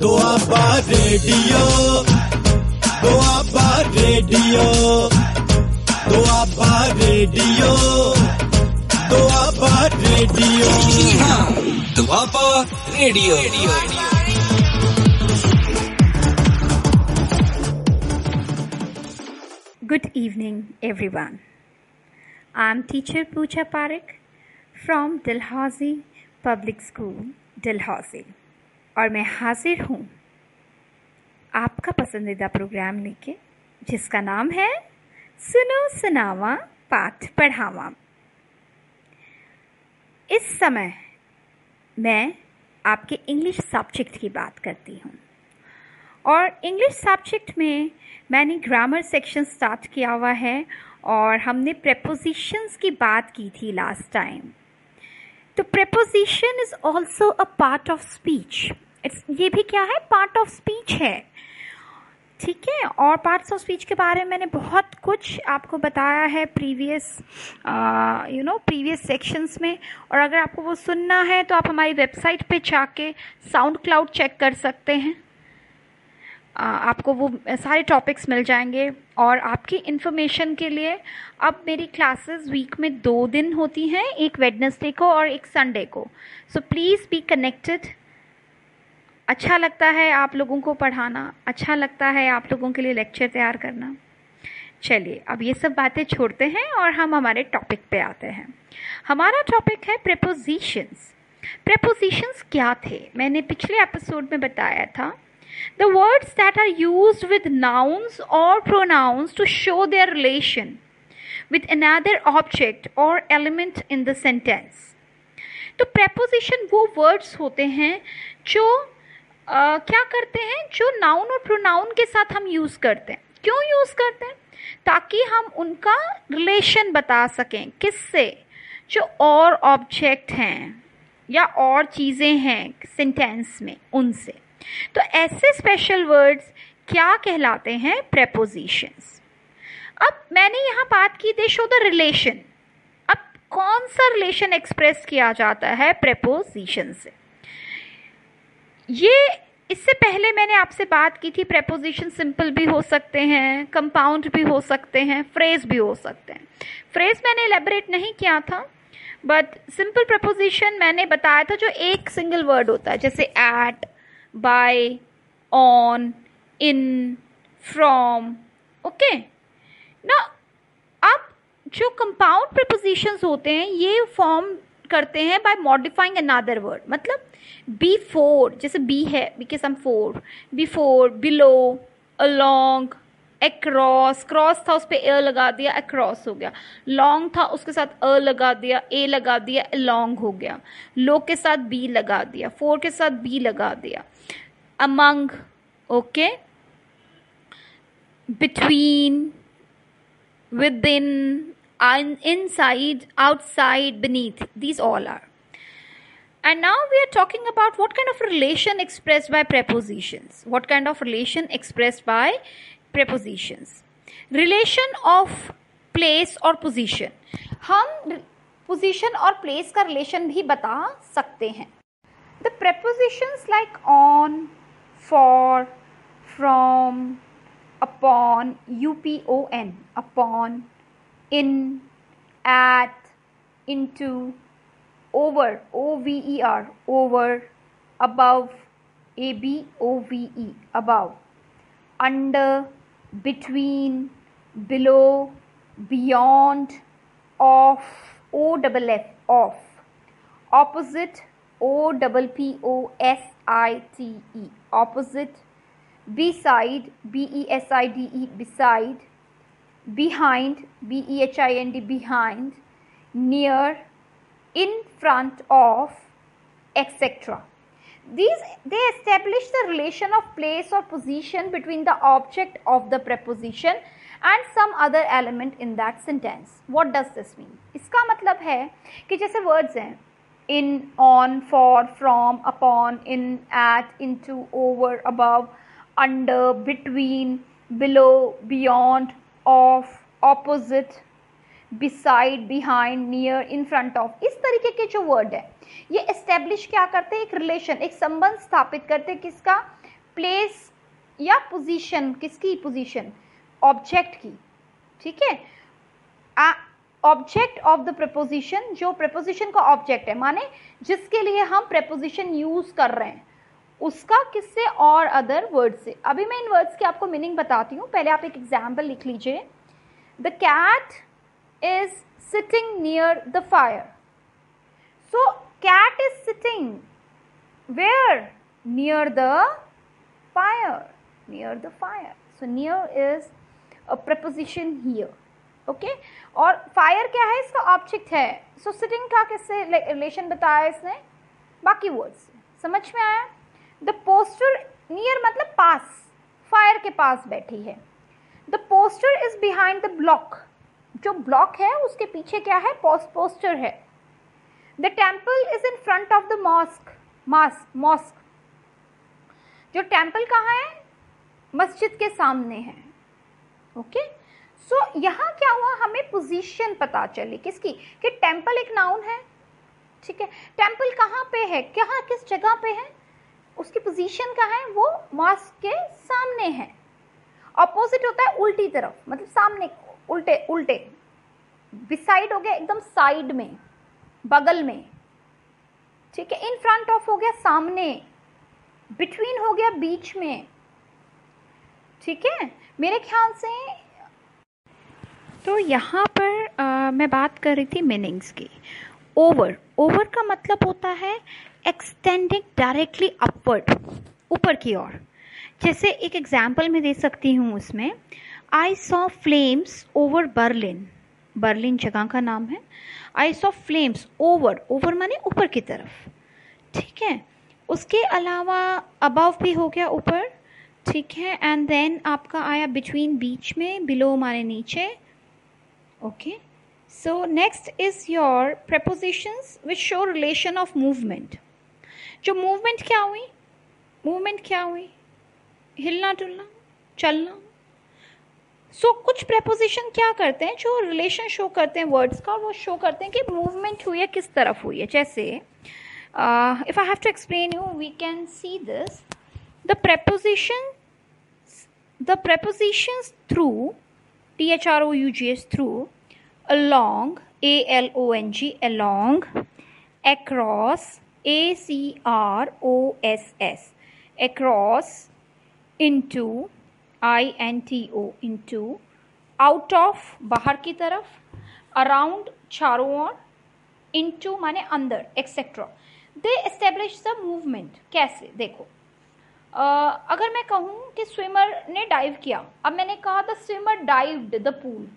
Doaba radio, Doaba radio, Doaba radio, Doaba radio, Doaba radio. Good evening, everyone. I'm teacher Pooja Parekh from Dalhousie Public School, Dalhousie. और मैं हाजिर हूँ आपका पसंदीदा प्रोग्राम लेके, जिसका नाम है सुनो सुनावा पाठ पढ़ावा। इस समय मैं आपके इंग्लिश सब्जेक्ट की बात करती हूँ, और इंग्लिश सब्जेक्ट में मैंने ग्रामर सेक्शन स्टार्ट किया हुआ है, और हमने प्रेपोजिशंस की बात की थी लास्ट टाइम। तो preposition is also a part of speech. ये भी क्या है? पार्ट ऑफ स्पीच है, ठीक है। और पार्ट्स ऑफ स्पीच के बारे में मैंने बहुत कुछ आपको बताया है प्रीवियस सेक्शंस में, और अगर आपको वो सुनना है तो आप हमारी वेबसाइट पे जाके साउंड क्लाउड चेक कर सकते हैं। आपको वो सारे टॉपिक्स मिल जाएंगे। और आपकी इन्फॉर्मेशन के लिए अब मेरी क्लासेस वीक में 2 दिन होती हैं, एक वेडनेसडे को और एक संडे को। So please be connected. अच्छा लगता है आप लोगों को पढ़ाना, अच्छा लगता है आप लोगों के लिए लेक्चर तैयार करना। चलिए अब ये सब बातें छोड़ते हैं और हम हमारे टॉपिक पे आते हैं। हमारा टॉपिक है प्रेपोजिशंस। प्रेपोजिशंस क्या थे? मैंने पिछले एपिसोड में बताया था, the words that are used with nouns or pronouns to show their relation with another object or element in the sentence. तो preposition वो words होते हैं जो क्या करते हैं, जो noun और pronoun के साथ हम use करते हैं। क्यों use करते हैं? ताकि हम उनका relation बता सकें। किससे? जो और object हैं या और चीज़ें हैं sentence में, उनसे। तो ऐसे स्पेशल वर्ड्स क्या कहलाते हैं? प्रेपोजिशंस। अब मैंने यहाँ बात की, दे शो द रिलेशन। अब कौन सा रिलेशन एक्सप्रेस किया जाता है प्रेपोजिशन से? ये इससे पहले मैंने आपसे बात की थी, प्रेपोजिशन सिंपल भी हो सकते हैं, कंपाउंड भी हो सकते हैं, फ्रेज भी हो सकते हैं। फ्रेज मैंने एलेबोरेट नहीं किया था, बट सिंपल प्रेपोजिशन मैंने बताया था, जो एक सिंगल वर्ड होता है, जैसे eight, by, on, in, from, okay? ना अब जो कंपाउंड प्रीपोजिशंस होते हैं ये फॉर्म करते हैं बाय मॉडिफाइंग अनदर वर्ड। मतलब बिफोर, जैसे बी है, बी के सम fore, before, below, along, across, cross था उस पर ए लगा दिया, अक्रॉस हो गया। लॉन्ग था उसके साथ अ लगा दिया, ए लगा दिया, अलोंग हो गया। लो के साथ बी लगा दिया, फोर के साथ बी लगा दिया। Among, okay, between, within, inside, outside, beneath, these all are. And now we are talking about what kind of relation expressed by prepositions. What kind of relation expressed by prepositions? Relation of place or position. हम position और place का relation भी बता सकते हैं। The prepositions like on, for, from, upon, upon, upon, in, at, into, over, over, over, above, above, above, under, between, below, beyond, off, off, off, opposite, opposite, opposite, beside, beside, beside, behind, behind, behind, near, in front of, etc. They establish the relation of place or position between the object of the preposition and some other element in that sentence. What does this mean? इसका मतलब है कि जैसे words हैं in, on, for, from, upon, in, at, into, over, above, under, between, below, beyond, off, opposite, beside, behind, near, in front of, इस तरीके के जो वर्ड है ये एस्टेब्लिश क्या करते हैं? एक रिलेशन, एक संबंध स्थापित करते हैं। किसका? प्लेस या पोजीशन, किसकी पोजीशन, ऑब्जेक्ट की, ठीक है। ऑब्जेक्ट ऑफ द प्रपोजिशन, जो प्रपोजिशन का ऑब्जेक्ट है, माने जिसके लिए हम प्रपोजिशन यूज कर रहे हैं, उसका किससे और अदर वर्ड से। अभी मैं इन वर्ड्स की आपको मीनिंग बताती हूँ, पहले आप एक एग्जाम्पल लिख लीजिए। The cat is sitting near the fire. So cat is sitting where, near the fire, near the fire. So near is a preposition here. Okay? और fire क्या है, इसका ऑब्जेक्ट है। So sitting का किससे रिलेशन बताया इसने, बाकी वर्ड्स से। समझ में आया। The poster near मतलब पास, फायर के पास बैठी है। The poster is behind the block, जो ब्लॉक है उसके पीछे क्या है, पोस्टर है। The temple is in front of the mosque, जो टेम्पल कहाँ है, मस्जिद के सामने है। ओके, सो यहाँ क्या हुआ, हमें पोजीशन पता चली किसकी, कि टेम्पल एक नाउन है, ठीक है। टेम्पल कहाँ पे है, कहाँ किस जगह पे है, उसकी पोजीशन कहाँ है, वो मॉस्क के सामने है। ऑपोजिट होता है उल्टी तरफ, मतलब सामने, उल्टे उल्टे। बिसाइड हो गया एकदम साइड में, बगल में, ठीक है। इन फ्रंट ऑफ हो गया सामने, बिटवीन हो गया बीच में, ठीक है मेरे ख्याल से। तो यहाँ पर मैं बात कर रही थी मीनिंग्स की। ओवर, ओवर का मतलब होता है एक्सटेंडिंग डायरेक्टली अपवर्ड, ऊपर की ओर। जैसे एक एग्जाम्पल मैं दे सकती हूँ उसमें, I saw flames over Berlin, Berlin जगह का नाम है। I saw flames over, over माने ऊपर की तरफ, ठीक है। उसके अलावा अबव भी हो गया ऊपर, ठीक है। एंड देन आपका आया बिटवीन, बीच में, बिलो माने नीचे। Okay, so next is your prepositions which show relation of movement. जो मूवमेंट क्या हुई, मूवमेंट क्या हुई, हिलना डुलना, चलना। सो कुछ preposition क्या करते हैं, जो रिलेशन शो करते हैं वर्ड्स का, वो शो करते हैं कि मूवमेंट हुई है, किस तरफ हुई है। जैसे if I have to explain you, we can see this. The prepositions through, throughs, through, along, along, along, across, across, across, into, into, into, out of, बाहर की तरफ, around, चारों ओर, into माने अंदर, etc. They establish the movement. कैसे, देखो, अगर मैं कहूँ कि स्विमर ने डाइव किया, अब मैंने कहा the swimmer dived the pool,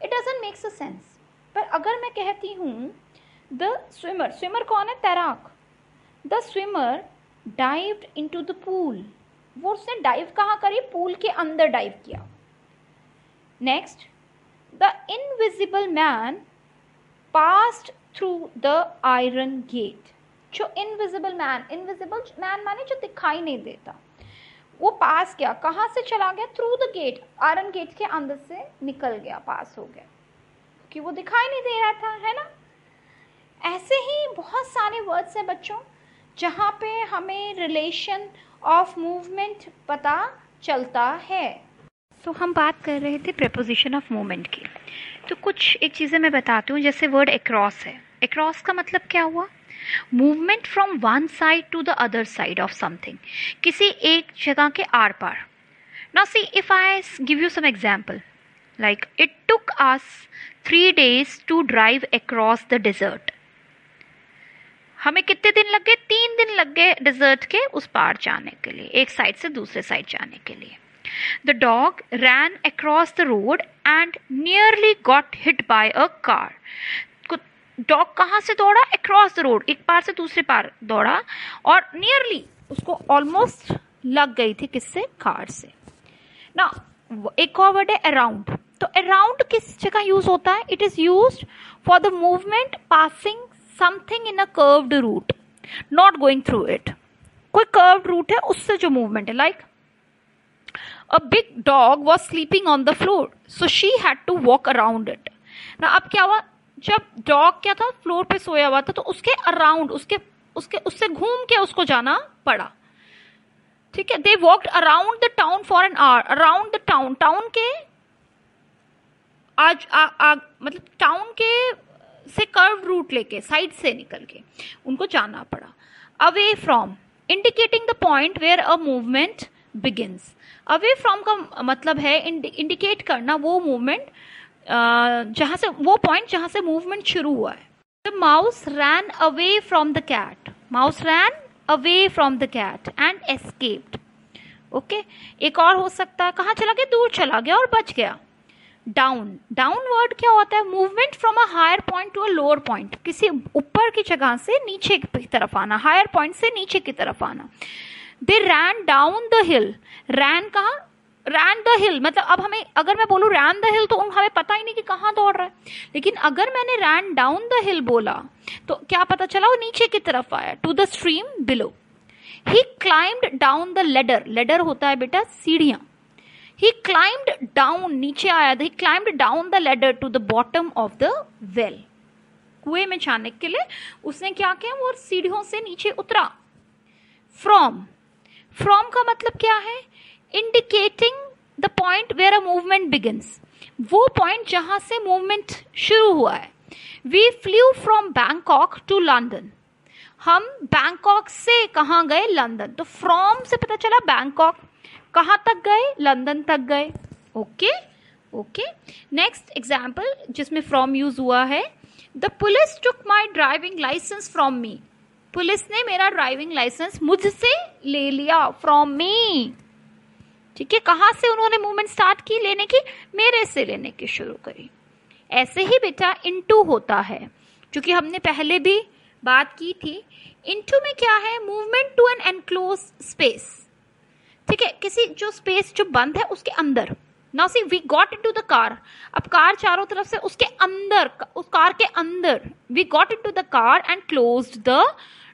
it doesn't makes a sense. पर अगर मैं कहती हूँ द स्विमर, स्विमर कौन है, तैराक, the swimmer dived into the pool, वो उसने डाइव कहाँ करी, पूल के अंदर डाइव किया। Next, the invisible man passed through the iron gate. जो इनविजिबल मैन माने जो दिखाई नहीं देता, वो पास गया, कहाँ से चला गया, through the gate, iron gate के अंदर से निकल गया, पास हो गया, क्योंकि वो दिखाई नहीं दे रहा था, है ना। ऐसे ही बहुत सारे वर्ड्स हैं बच्चों, जहाँ पे हमें रिलेशन ऑफ मूवमेंट पता चलता है। तो हम बात कर रहे थे प्रेपोजिशन ऑफ मूवमेंट की। तो कुछ एक चीज़ें मैं बताती हूँ, जैसे वर्ड अक्रॉस है। अक्रॉस का मतलब क्या हुआ, movement from one side to the other side of something, किसी एक जगह के आर पार। Now see if I give you some example, like it took us 3 days to drive across the desert. हमें कितने दिन लग गए, 3 दिन लग गए डेजर्ट के उस पार जाने के लिए, एक साइड से दूसरे साइड जाने के लिए। The dog ran across the road and nearly got hit by a car. Dog कहाँ से दौड़ा, अक्रॉस द रोड, एक पार से दूसरे पार दौड़ा, और नियरली उसको ऑलमोस्ट लग गई थी, किससे, कार से ना। एक और वर्ड है अराउंड। तो अराउंड किस जगह यूज होता है, it is used for the movement passing something in a curved route, not going through it. कोई कर्व्ड रूट है उससे जो मूवमेंट है, like a big dog was sleeping on the floor so she had to walk around it ना। अब क्या हुआ, जब डॉग क्या था, फ्लोर पे सोया हुआ था, तो उसके अराउंड, उसके उससे घूम के उसको जाना पड़ा। ठीक है, they walked around the town for an hour, around the town, town के मतलब टाउन के से कर्व रूट लेके, साइड से निकल के उनको जाना पड़ा. Away from, indicating the point where a movement begins. Away from का मतलब है इंडिकेट करना वो मूवमेंट जहां से, वो पॉइंट जहां से मूवमेंट शुरू हुआ है. The mouse ran away from the cat, mouse ran away from the cat and escaped. Okay, एक और हो सकता है, कहाँ चला गया, दूर चला गया और बच गया. डाउन, डाउन वर्ड क्या होता है, movement from a higher point to a lower point, किसी ऊपर की जगह से नीचे की तरफ आना, हायर पॉइंट से नीचे की तरफ आना. दे रैन डाउन द हिल, रैन कहाँ, रैन द हिल, मतलब अब हमें, अगर मैं बोलूँ रैन द हिल तो हमें पता ही नहीं कि कहाँ दौड़ रहा है, लेकिन अगर मैंने रैन डाउन द हिल बोला तो क्या पता चला, वो नीचे की तरफ आया, to the stream below. He climbed down the ladder, ladder होता है बेटा सीढ़ियां. He climbed down, नीचे आया, he climbed down the ladder to the bottom of the well. कुएं में जाने के लिए उसने क्या किया, वो सीढ़ियों से नीचे उतरा. From, from का मतलब क्या है, indicating the point where a movement begins, वो पॉइंट जहां से मूवमेंट शुरू हुआ है. We flew from Bangkok to London, हम बैंकॉक से कहाँ गए, लंदन. तो फ्रॉम से पता चला बैंकॉक, कहाँ तक गए, लंदन तक गए. Okay okay. नेक्स्ट एग्जाम्पल जिसमें फ्रॉम यूज हुआ है, the police took my driving licence from me, police ने मेरा ड्राइविंग लाइसेंस मुझसे ले लिया, फ्रॉम मी. ठीक है, कहाँ से उन्होंने मूवमेंट स्टार्ट की लेने की, मेरे से लेने की शुरू करी. ऐसे ही बेटा इनटू होता है, क्योंकि हमने पहले भी बात की थी. इनटू में क्या है, movement to an enclose space. ठीक है, किसी जो स्पेस जो बंद है उसके अंदर. Now see we got into the car, अब कार चारों तरफ से, उसके अंदर, उस कार के अंदर, we got into the car and closed the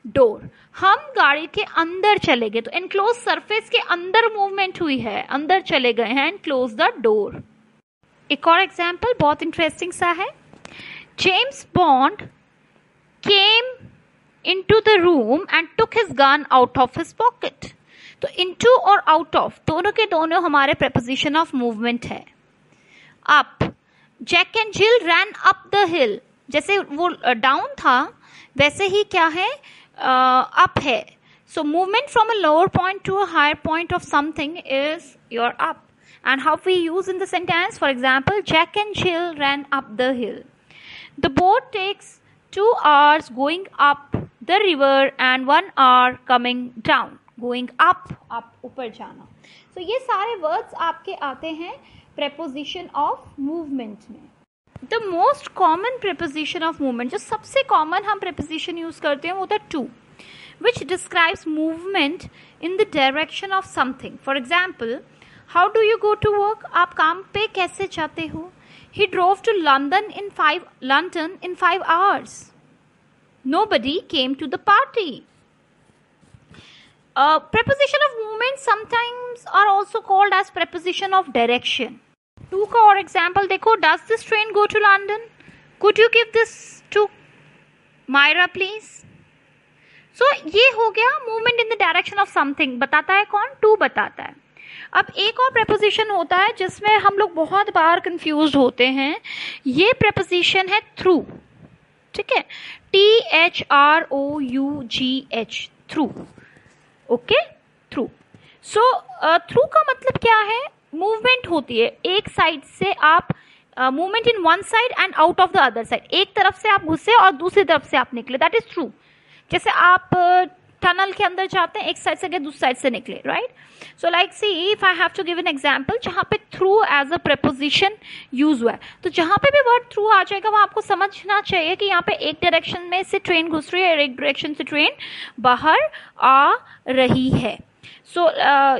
door, हम गाड़ी के अंदर चले गए. तो एनक्लोज सरफेस के अंदर मूवमेंट हुई है, अंदर चले गए हैं, एंड क्लोज द डोर. एक और एग्जाम्पल बहुत इंटरेस्टिंग सा है. James Bond came into the room and took his gun out of his pocket. तो इनटू और आउट ऑफ दोनों के दोनों हमारे प्रेपोजिशन ऑफ मूवमेंट है. Up, Jack and Jill ran up the हिल, जैसे वो डाउन था वैसे ही क्या है, अप है. So movement from a lower point to a higher point of something is your up. And how we use in the sentence, for example, Jack and Jill ran up the hill. The boat takes 2 hours going up the river and 1 hour coming down. Going up, up ऊपर जाना. So ये सारे words आपके आते हैं preposition of movement में. The most common preposition of movement, जो सबसे common हम preposition use करते हैं वो था to, which describes movement in the direction of something. For example, how do you go to work? आप काम पे कैसे जाते हो? He drove to London in 5 hours. Nobody came to the party. Preposition of movement sometimes are also called as preposition of direction. To का और example देखो, does this train go to London? Could you give this to Myra please? So ये हो गया movement in the direction of something. बताता है कौन? To बताता है. अब एक और preposition होता है जिसमें हम लोग बहुत बार confused होते हैं. ये preposition है through. ठीक है, THROUGH, through. Okay, through. So through का मतलब क्या है, मूवमेंट होती है एक साइड से, आप movement in one side and out of the other side, एक तरफ से आप घुसे और दूसरी तरफ से आप निकले, दैट इज थ्रू. जैसे आप टनल के अंदर जाते हैं, एक साइड से गए दूसरी साइड से निकले, right. So like see if I have to give an example जहाँ पे through as a preposition use हुआ है, तो जहाँ पे भी वर्ड थ्रू आ जाएगा वहाँ आपको समझना चाहिए कि यहाँ पे एक डायरेक्शन में से ट्रेन घुस रही है और एक डायरेक्शन से ट्रेन बाहर आ रही है. सो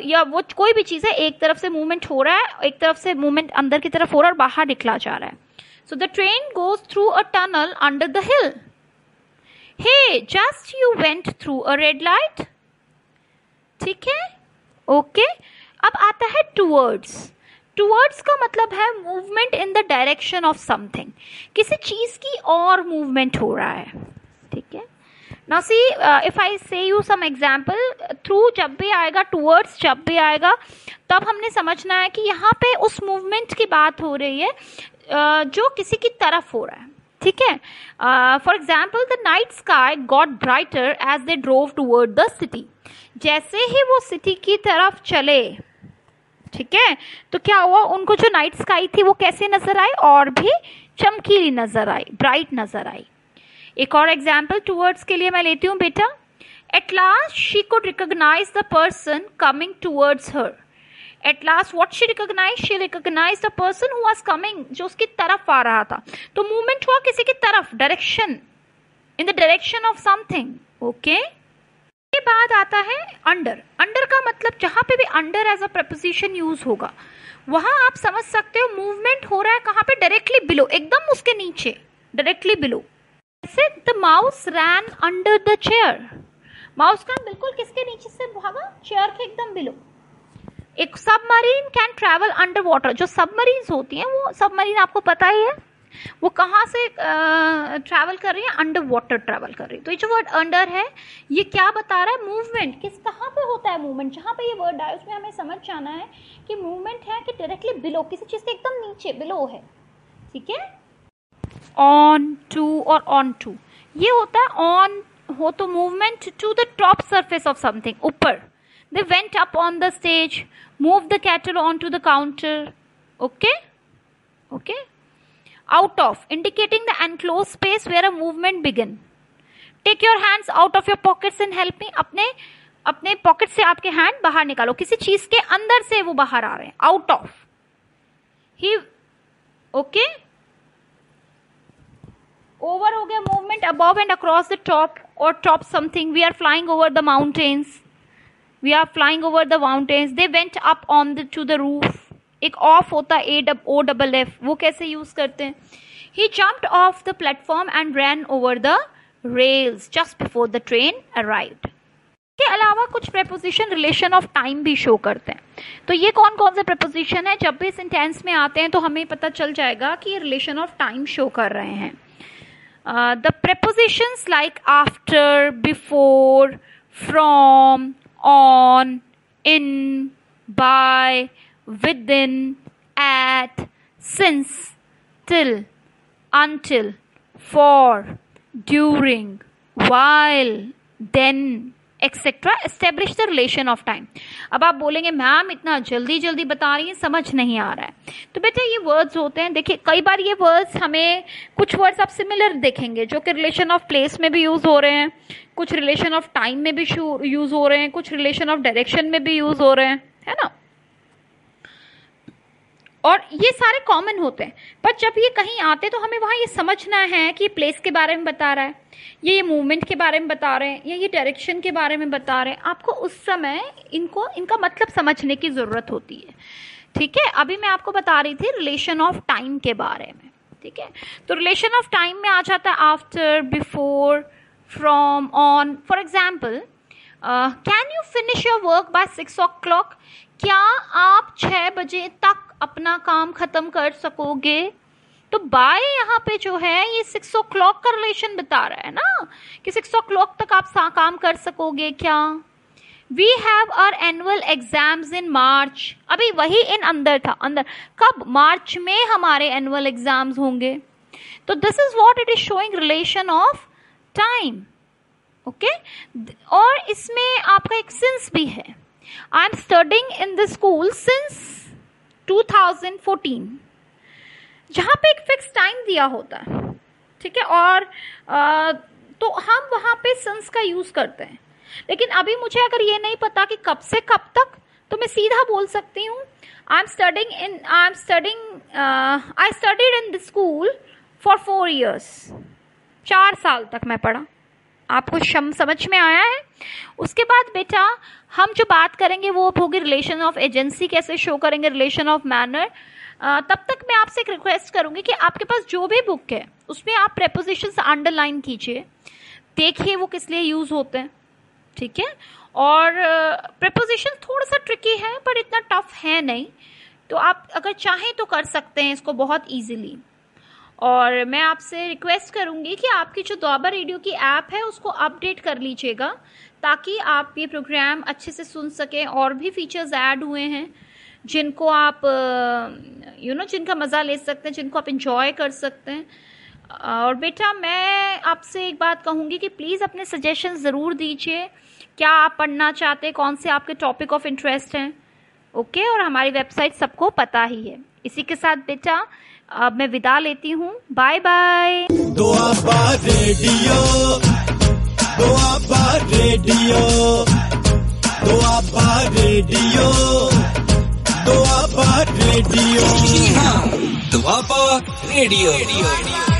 या वो कोई भी चीज़ है, एक तरफ से मूवमेंट हो रहा है, एक तरफ से मूवमेंट अंदर की तरफ हो रहा है और बाहर निकला जा रहा है. So the train goes through a tunnel under the hill. Hey, just you went through a red light. ठीक है, ओके. अब आता है towards. Towards का मतलब है movement in the direction of something. किसी चीज की और movement हो रहा है, ठीक है. नाउ सी, इफ आई से यू सम एग्जाम्पल, थ्रू जब भी आएगा, टूवर्ड्स जब भी आएगा, तब हमने समझना है कि यहाँ पे उस मूवमेंट की बात हो रही है जो किसी की तरफ हो रहा है, ठीक है। For example, the night sky got brighter as they drove toward the city. जैसे ही वो सिटी की तरफ चले, ठीक है, तो क्या हुआ, उनको जो नाइट स्काई थी वो कैसे नजर आई, और भी चमकीली नजर आई, ब्राइट नजर आई। एक और एग्जाम्पल टूवर्ड्स के लिए मैं लेती हूँ बेटा। At last she could recognise the person coming towards her. At last what she recognise, she recognise the person who was coming, जो उसकी तरफ आ रहा था। तो मूवमेंट हुआ किसी की तरफ, direction, in the direction of something, okay. के बाद आता है अंडर। अंडर का मतलब जहां पे भी under as a preposition use होगा, वहां आप समझ सकते हो मूवमेंट हो रहा है कहां पे, डायरेक्टली बिलो, एकदम उसके नीचे, डायरेक्टली बिलो। जैसे the mouse ran under the chair. Mouse का बिल्कुल किसके नीचे से भागा, चेयर के एकदम बिलो। एक submarine can travel under water. जो सबमरीन होती हैं, वो सबमरीन आपको पता ही है वो कहाँ से ट्रैवल कर रही है, अंडर वाटर ट्रैवल कर रही है। तो ये जो वर्ड अंडर है, ये क्या बता रहा है, मूवमेंट किस कहाँ पे होता है। मूवमेंट जहाँ पे ये वर्ड आए उसमें हमें समझ जाना है कि मूवमेंट है कि डायरेक्टली बिलो, किसी चीज़ के एकदम नीचे, बिलो है, ठीक है। ऑन टू और ऑन टू, ये होता है ऑन हो तो movement to the top surface of something, ऊपर। They went up on the stage, move the kettle on to the counter, okay okay. Out of, indicating the enclosed space where a movement begin. Take your hands out of your pockets and help me. अपने pocket से आपके hand बाहर निकालो, किसी चीज के अंदर से वो बाहर आ रहे हैं, आउट ऑफ ही, ओके। ओवर हो गया movement, above and across the top और top something. We are flying over the mountains, we are flying over the mountains. They went up on the to the roof. एक off होता है OFF, वो कैसे use करते हैं, he jumped off the platform and ran over the rails just before the train arrived. के अलावा कुछ प्रेपोजिशन रिलेशन ऑफ टाइम भी शो करते हैं। तो ये कौन कौन से प्रेपोजिशन है, जब भी सेंटेंस में आते हैं तो हमें पता चल जाएगा कि ये रिलेशन ऑफ टाइम शो कर रहे हैं। The prepositions like after, before, from, on, in, by, within, at, since, till, until, for, during, while, then, etc. establish the relation of time. अब आप बोलेंगे मैम इतना जल्दी जल्दी बता रही हैं, समझ नहीं आ रहा है। तो बेटा ये वर्ड्स होते हैं, देखिए कई बार ये वर्ड्स हमें, कुछ वर्ड्स आप सिमिलर देखेंगे जो कि रिलेशन ऑफ प्लेस में भी यूज हो रहे हैं, कुछ रिलेशन ऑफ टाइम में भी यूज हो रहे हैं, कुछ रिलेशन ऑफ डायरेक्शन में भी यूज हो रहे हैं, है ना। और ये सारे कॉमन होते हैं, पर जब ये कहीं आते तो हमें वहाँ ये समझना है कि प्लेस के बारे में बता रहा है, ये मूवमेंट के बारे में बता रहे हैं, या ये डायरेक्शन के बारे में बता रहे हैं। आपको उस समय इनका मतलब समझने की ज़रूरत होती है, ठीक है। अभी मैं आपको बता रही थी रिलेशन ऑफ टाइम के बारे में, ठीक है। तो रिलेशन ऑफ टाइम में आ जाता है after, before, from, on. For example, can you finish your work by 6 o'clock? क्या आप 6 बजे तक अपना काम खत्म कर सकोगे? तो बाय यहाँ पे जो है ये 6 o'clock का रिलेशन बता रहा है ना, कि 6 o'clock तक आप काम कर सकोगे क्या। We have our annual exams in March. अभी वही इन अंदर था, अंदर कब, मार्च में हमारे एनुअल एग्जाम्स होंगे। तो this is what it is showing relation of time, okay. और इसमें आपका एक सिंस भी है। I am studying in the school since 2014, जहाँ पे एक फिक्स टाइम दिया होता है, ठीक है। और तो हम वहाँ पे सिंस का यूज करते हैं। लेकिन अभी मुझे अगर ये नहीं पता कि कब से कब तक, तो मैं सीधा बोल सकती हूँ I studied in the school for 4 years। 4 साल तक मैं पढ़ा। आपको समझ में आया है। उसके बाद बेटा हम जो बात करेंगे वो होगी रिलेशन ऑफ एजेंसी, कैसे शो करेंगे रिलेशन ऑफ मैनर। तब तक मैं आपसे एक रिक्वेस्ट करूंगी कि आपके पास जो भी बुक है उसमें आप प्रेपोजिशंस अंडरलाइन कीजिए, देखिए वो किस लिए यूज होते हैं, ठीक है। और प्रेपोजिशन थोड़ा सा ट्रिकी है पर इतना टफ है नहीं, तो आप अगर चाहें तो कर सकते हैं इसको बहुत ईजिली। और मैं आपसे रिक्वेस्ट करूंगी कि आपकी जो दुआबा रेडियो की ऐप है उसको अपडेट कर लीजिएगा, ताकि आप ये प्रोग्राम अच्छे से सुन सकें। और भी फीचर्स ऐड हुए हैं जिनको आप जिनका मज़ा ले सकते हैं, जिनको आप इंजॉय कर सकते हैं। और बेटा, मैं आपसे एक बात कहूँगी कि प्लीज़ अपने सजेशन ज़रूर दीजिए, क्या आप पढ़ना चाहते हैं, कौन से आपके टॉपिक ऑफ इंटरेस्ट हैं। ओके, और हमारी वेबसाइट सबको पता ही है। इसी के साथ बेटा अब मैं विदा लेती हूँ। Bye bye. Doaba radio, Doaba radio, Doaba radio, Doaba radio. Doaba radio.